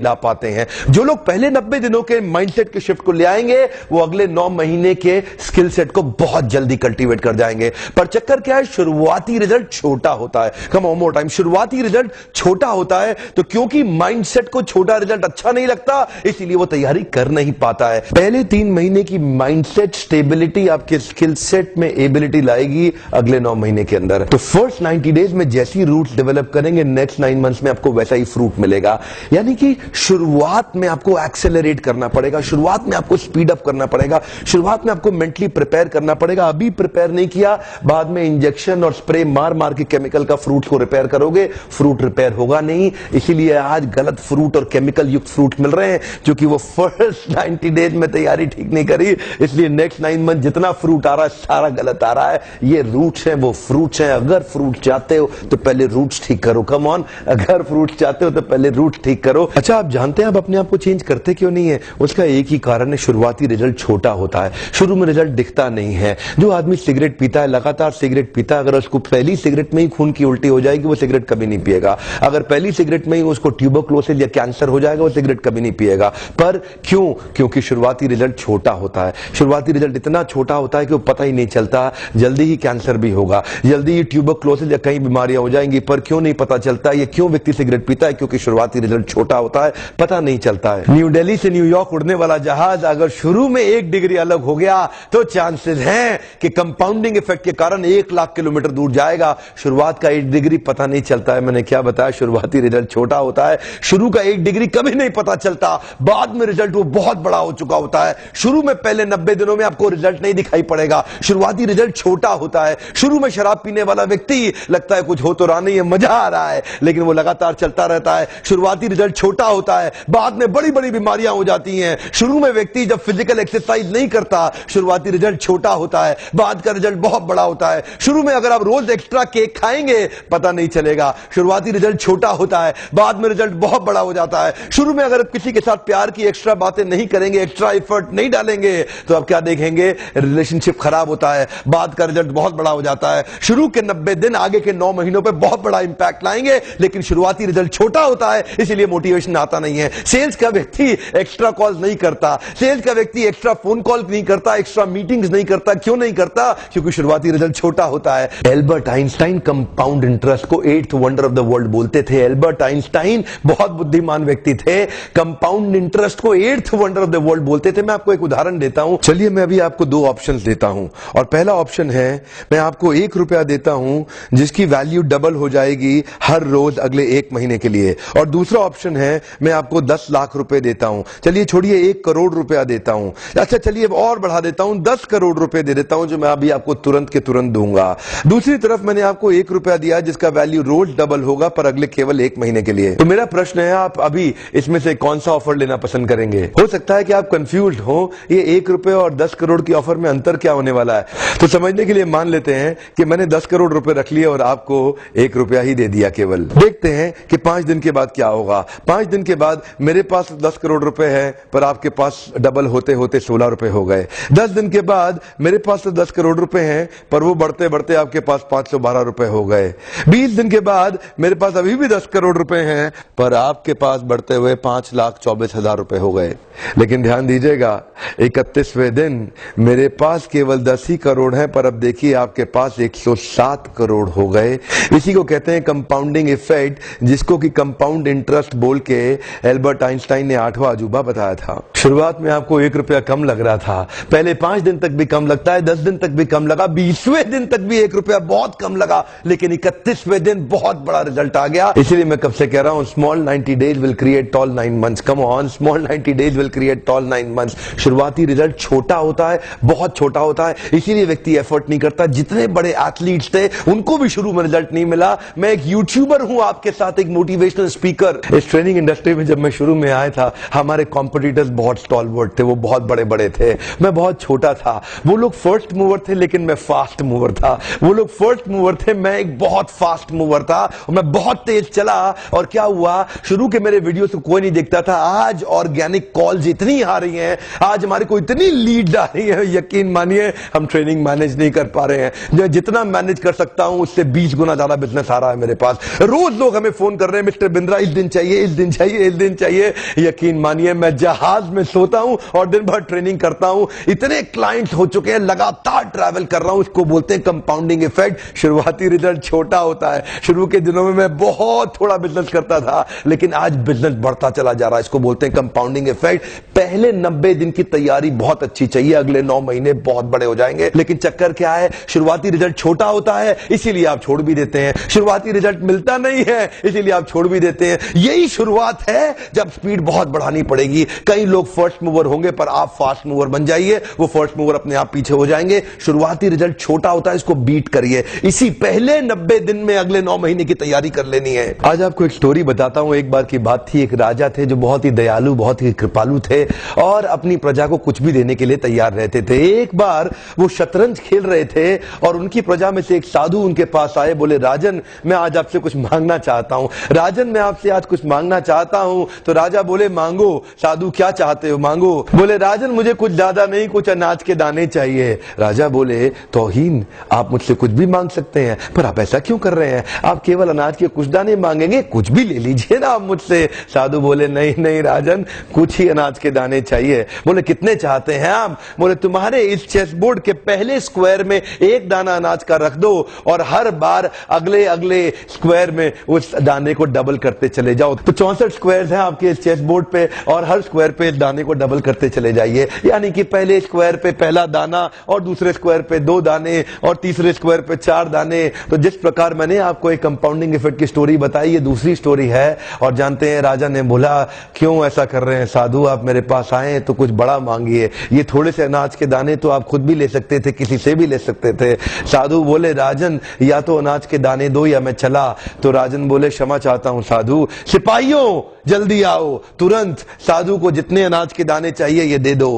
ला पाते हैं। जो लोग पहले 90 दिनों के माइंडसेट के शिफ्ट को ले आएंगे वो अगले 9 महीने के स्किल सेट को बहुत जल्दी कल्टीवेट कर जाएंगे। पर चक्कर क्या है, शुरुआती रिजल्ट छोटा होता है। कम ऑन मोर टाइम, शुरुआती रिजल्ट छोटा होता है तो क्योंकि माइंडसेट को छोटा रिजल्ट अच्छा नहीं लगता इसीलिए वो तैयारी कर नहीं पाता है। पहले 3 महीने की माइंडसेट स्टेबिलिटी आपके स्किल सेट में एबिलिटी लाएगी अगले 9 महीने के अंदर। तो फर्स्ट 90 डेज में जैसी रूट्स डेवलप करेंगे नेक्स्ट 9 मंथ्स में आपको वैसा ही फ्रूट मिलेगा। यानी कि शुरुआत में आपको एक्सेलरेट करना पड़ेगा, शुरुआत में आपको स्पीड अप करना पड़ेगा, शुरुआत में आपको मेंटली प्रिपेयर करना पड़ेगा। अभी प्रिपेयर नहीं किया, बाद में इंजेक्शन और स्प्रे मार मार के केमिकल का फ्रूट को रिपेयर करोगे, फ्रूट रिपेयर होगा नहीं। इसीलिए आज गलत फ्रूट और केमिकल युक्त फ्रूट मिल रहे हैं क्योंकि वो फर्स्ट 90 डेज में तैयारी ठीक नहीं करी। इसलिए नेक्स्ट 9 मंथ जितना फ्रूट आ रहा है सारा गलत आ रहा है। ये रूट्स हैं, वो फ्रूट्स हैं। अगर फ्रूट चाहते हो तो पहले रूट्स ठीक करो। कम ऑन, अगर फ्रूट चाहते हो तो पहले रूट्स ठीक करो। अच्छा, आप जानते हैं आप अपने आप को चेंज करते क्यों नहीं है? उसका एक ही कारण है, शुरुआती रिजल्ट छोटा होता है, शुरू में रिजल्ट दिखता नहीं है। जो आदमी सिगरेट पीता है, लगातार सिगरेट पीता है, अगर उसको पहली सिगरेट में ही खून की उल्टी हो जाएगी वो सिगरेट कभी नहीं पिएगा। अगर पहली सिगरेट में ही उसको ट्यूबरक्लोसिस या कैंसर हो जाएगा वो सिगरेट कभी नहीं पिएगा। पर क्यों? क्योंकि शुरुआती रिजल्ट छोटा होता है। शुरुआती रिजल्ट इतना छोटा होता है कि वो पता ही नहीं चलता, जल्दी ही कैंसर भी होगा, जल्दी ही ट्यूबरक्लोसिस या कई बीमारियां हो जाएंगी। पर क्यों नहीं पता चलता? ये क्यों व्यक्ति सिगरेट पीता है? क्योंकि शुरुआती रिजल्ट छोटा होता है, पता नहीं चलता है। न्यू दिल्ली से न्यूयॉर्क उड़ने वाला जहाज अगर शुरू में 1 डिग्री अलग हो गया तो चांसेस हैं कि कंपाउंडिंग इफेक्ट के कारण 1 लाख किलोमीटर दूर जाएगा। शुरुआत का 1 डिग्री पता नहीं चलता है। मैंने क्या बताया? शुरुआती रिजल्ट छोटा होता है। शुरू का 1 डिग्री कभी नहीं पता चलता, बाद में रिजल्ट वो बहुत बड़ा हो चुका होता है। शुरू में पहले 90 दिनों में आपको रिजल्ट नहीं दिखाई पड़ेगा। शुरुआती रिजल्ट छोटा होता है। शुरू में शराब पीने वाला व्यक्ति लगता है कुछ हो तो रहा नहीं है, मजा आ रहा है, लेकिन वो लगातार चलता रहता है। शुरुआती रिजल्ट छोटा होता है, बाद में बड़ी बड़ी बीमारियां हो जाती हैं। शुरू में व्यक्ति जब फिजिकल एक्सरसाइज नहीं करता, शुरुआती रिजल्ट छोटा होता है, बाद का रिजल्ट बहुत बड़ा होता है। शुरू में अगर आप रोज एक्स्ट्रा केक खाएंगे पता नहीं चलेगा, शुरुआती रिजल्ट छोटा होता है, बाद में रिजल्ट बहुत बड़ा हो जाता है। शुरू में अगर किसी के साथ प्यार की एक्स्ट्रा बातें नहीं करेंगे, एक्स्ट्रा एफर्ट नहीं डालेंगे तो आप क्या देखेंगे? रिलेशनशिप खराब होता है, बाद का रिजल्ट बहुत बड़ा हो जाता है। शुरू के 90 दिन आगे के 9 महीनों पे बहुत बड़ा इंपैक्ट लाएंगे, लेकिन शुरुआती रिजल्ट छोटा होता है, इसीलिए मोटिवेशन आता नहीं है। सेल्स का व्यक्ति एक्स्ट्रा कॉल नहीं करता, सेल्स का व्यक्ति एक्स्ट्रा फोन कॉल नहीं करता, एक्स्ट्रा मीटिंग्स नहीं करता। क्यों नहीं करता? क्योंकि शुरुआती रिजल्ट छोटा होता है। एल्बर्ट आइंस्टाइन कंपाउंड इंटरेस्ट को 8th wonder of the world बोलते थे। एल्बर्ट आइंस्टाइन बहुत बुद्धिमान व्यक्ति थे, कंपाउंड इंटरेस्ट को 8th wonder of the world बोलते थे। मैं आपको एक उदाहरण देता हूं। चलिए मैं अभी आपको 2 ऑप्शंस देता हूं और पहला ऑप्शन है मैं आपको 1 रुपया देता हूं जिसकी वैल्यू डबल हो जाएगी हर रोज अगले 1 महीने के लिए, और दूसरा ऑप्शन है मैं आपको 10 लाख रुपए देता हूं। चलिए छोड़िए 1 करोड़ रुपया देता हूं। अच्छा चलिए और बढ़ा देता हूं, 10 करोड़ रुपए दे देता हूं जो मैं अभी आपको तुरंत के तुरंत दूंगा। दूसरी तरफ मैंने आपको 1 रुपया दिया जिसका वैल्यू रोज डबल होगा पर अगले केवल 1 महीने के लिए। तो मेरा प्रश्न है आप अभी इसमें से कौन सा ऑफर लेना पसंद करेंगे? हो सकता है कि आप कंफ्यूज्ड हो, ये 1 रुपए और 10 करोड़ की ऑफर में अंतर क्या होने वाला है। तो समझने के लिए मान लेते हैं कि मैंने 10 करोड़ रुपए रख लिए और आपको 1 रुपया ही दे दिया केवल। देखते हैं कि 5 दिन के बाद क्या होगा। 5 दिन के बाद मेरे पास 10 करोड़ रुपए है पर आपके पास डबल होते होते 16 रुपए हो गए। 10 दिन के बाद मेरे पास तो 10 करोड़ रुपए हैं पर वो बढ़ते बढ़ते आपके पास 512 रुपए हो गए। 20 दिन के बाद मेरे पास अभी भी 10 करोड़ रुपए हैं पर आपके पास बढ़ते हुए 5,24,000 रुपए हो गए। लेकिन ध्यान दीजिएगा 31वें दिन मेरे पास केवल 10 ही करोड़ हैं पर अब देखिए आपके पास 107 करोड़ हो गए। इसी को कहते हैं कंपाउंडिंग इफेक्ट, जिसको कि कंपाउंड इंटरेस्ट बोल के एल्बर्ट आइंस्टाइन ने 8वां अजूबा बताया था। शुरुआत में आपको 1 रुपया कम लग रहा था, पहले 5 दिन तक भी कम लगता है, 10 दिन तक भी कम लगा, 20वें दिन तक भी 1 रुपया बहुत कम लगा, लेकिन 31वें दिन बहुत बड़ा रिजल्ट आ गया। इसलिए मैं कब से कह रहा हूं small 90 days will create tall 9 months. Come on, small 90 days will create tall 9 months. शुरुआती रिजल्ट छोटा होता है, बहुत छोटा होता है, इसीलिए व्यक्ति एफर्ट नहीं करता। जितने बड़े एथलीट्स थे उनको भी शुरू में रिजल्ट नहीं मिला। मैं एक यूट्यूबर हूं, आपके साथ एक मोटिवेशनल स्पीकर। इस ट्रेनिंग इंडस्ट्री में जब मैं शुरू में आया था हमारे कॉम्पिटिटर्स बहुत स्टॉलवर्ड थे, वो बहुत बड़े बड़े थे, मैं बहुत छोटा था। वो लोग फर्स्ट मूवर थे लेकिन मैं फास्ट मूवर था। वो लोग फर्स्ट मूवर थे, मैं एक बहुत फास्ट मूवर था और मैं बहुत तेज चला। और क्या हुआ, शुरू के मेरे वीडियोस को कोई नहीं देखता था। आज ऑर्गेनिक कॉल्स इतनी आ रही हैं, आज हमारे को इतनी लीड आ रही है, यकीन मानिए हम ट्रेनिंग मैनेज नहीं कर पा रहे हैं। जितना मैनेज कर सकता हूं उससे 20 गुना ज्यादा बिजनेस आ रहा है मेरे पास। रोज लोग हमें फोन कर रहे हैं, मिस्टर बिंद्रा इस दिन चाहिए, इस दिन चाहिए। चाहिए, इस दिन चाहिए। यकीन मानिए मैं जहाज में सोता हूं और दिन भर ट्रेनिंग करता हूं। इतने क्लाइंट्स हो चुके हैं, लगातार ट्रैवल कर रहा हूं। इसको बोलते हैं कंपाउंडिंग इफेक्ट। शुरुआती रिजल्ट छोटा होता है। शुरू के दिनों में मैं बहुत थोड़ा बिजनेस करता था, लेकिन आज बिजनेस बढ़ता चला जा रहा है। इसको बोलते हैं कंपाउंडिंग इफेक्ट। पहले 90 दिन की तैयारी बहुत अच्छी चाहिए, अगले 9 महीने बहुत बड़े हो जाएंगे। लेकिन चक्कर क्या है, शुरुआती रिजल्ट छोटा होता है, इसीलिए आप छोड़ भी देते हैं। शुरुआती रिजल्ट मिलता नहीं है, इसीलिए आप छोड़ भी देते हैं। यही शुरुआत है जब स्पीड बहुत बढ़ानी पड़ेगी। कई लोग फर्स्ट मूवर होंगे, पर आप फास्ट मूवर बन जाइए, वो फर्स्ट मूवर अपने आप पीछे हो जाएंगे। शुरुआती रिजल्ट छोटा होता है, इसको बीट करिए। इसी पहले 90 दिन में अगले 9 महीने की तैयारी कर लेनी है। आज आपको एक स्टोरी बताता हूं। एक बार की बात थी, एक राजा थे जो बहुत ही दयालु, बहुत ही कृपालु थे और अपनी प्रजा को कुछ भी देने के लिए तैयार रहते थे। एक बार वो शतरंज खेल रहे थे और उनकी प्रजा में से एक साधु उनके पास आए। बोले, राजन मैं आज आपसे कुछ मांगना चाहता हूं। राजन मैं आपसे आज कुछ मांगना चाहता हूं। तो राजा बोले, मांगो। साधु, क्या चाहते हो, मांगो। बोले, राजन मुझे कुछ ज्यादा नहीं, कुछ अनाज के दाने चाहिए। राजा बोले, तौहीन, आप मुझसे कुछ भी मांग सकते हैं, पर आप ऐसा क्यों कर रहे हैं? आप केवल अनाज के कुछ दाने मांगेंगे, कुछ भी ले लीजिए ना आप मुझसे। साधु बोले, नहीं नहीं राजन, कुछ ही अनाज के दाने चाहिए। बोले, कितने चाहते हैं आप? बोले, तुम्हारे इस चेस बोर्ड के पहले स्क्वायर में एक दाना अनाज का रख दो और हर बार अगले अगले स्क्वायर में उस दाने को डबल करते चले जाओ। तो 64 स्क्वायर्स हैं आपके इस चेस बोर्ड पे और हर स्क्वायर पे दाने को डबल करते चले जाइए। यानी कि पहले स्क्वायर पे पहला दाना और दूसरे स्क्वायर पे 2 दाने और तीसरे स्क्वायर पे 4 दाने। तो जिस प्रकार मैंने आपको एक कंपाउंडिंग इफेक्ट की स्टोरी बताई, ये दूसरी स्टोरी है। और जानते हैं, राजा ने बोला, क्यों ऐसा कर रहे हैं साधु, आप मेरे पास आए तो कुछ बड़ा मांगिए। ये थोड़े से अनाज के दाने तो आप खुद भी ले सकते थे, किसी से भी ले सकते थे। साधु बोले, राजन या तो अनाज के दाने दो या मैं चला। तो राजन बोले, क्षमा चाहता हूं साधु। सिपाहियों जल्दी आओ, तुरंत साधु को जितने अनाज के दाने चाहिए ये दे दो।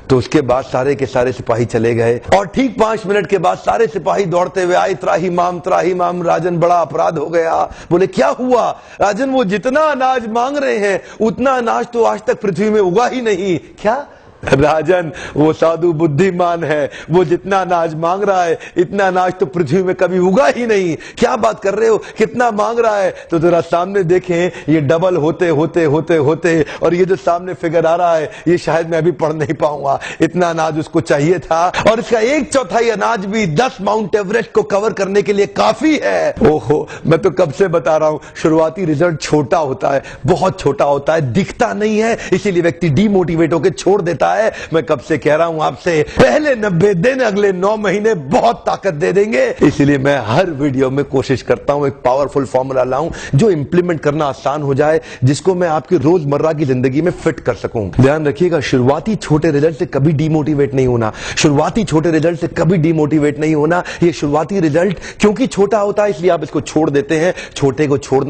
तो उसके बाद सारे के सारे सिपाही चले गए और ठीक 5 मिनट के बाद सारे सिपाही दौड़ते हुए आए, त्राहिमाम त्राहिमाम। राजन, बड़ा अपराध हो गया। बोले, क्या हुआ? राजन, वो जितना अनाज मांग रहे हैं उतना अनाज तो आज तक पृथ्वी में उगा ही नहीं। क्या? राजन, वो साधु बुद्धिमान है, वो जितना अनाज मांग रहा है इतना अनाज तो पृथ्वी में कभी उगा ही नहीं। क्या बात कर रहे हो, कितना मांग रहा है? तो जरा सामने देखें, ये डबल होते होते होते होते और ये जो सामने फिगर आ रहा है ये शायद मैं अभी पढ़ नहीं पाऊंगा। इतना अनाज उसको चाहिए था और इसका 1/4 अनाज भी 10 माउंट एवरेस्ट को कवर करने के लिए काफी है। ओहो, मैं तो कब से बता रहा हूं, शुरुआती रिजल्ट छोटा होता है, बहुत छोटा होता है, दिखता नहीं है, इसीलिए व्यक्ति डीमोटिवेट होकर छोड़ देता है। मैं कब से कह रहा हूं आपसे, पहले 90 दिन अगले 9 महीने बहुत ताकत दे देंगे। इसलिए मैं हर वीडियो में कोशिश करता हूं एक पावरफुल फॉर्मूला लाऊं जो इंप्लीमेंट करना आसान हो जाए, जिसको मैं आपकी रोजमर्रा की जिंदगी में फिट कर सकूं। ध्यान रखिएगा, शुरुआती छोटे रिजल्ट से कभी डीमोटिवेट नहीं होना। शुरुआती छोटे रिजल्ट से कभी डीमोटिवेट नहीं होना। ये शुरुआती रिजल्ट क्योंकि छोटा होता है इसलिए आप इसको छोड़ देते हैं। छोटे को छोड़ना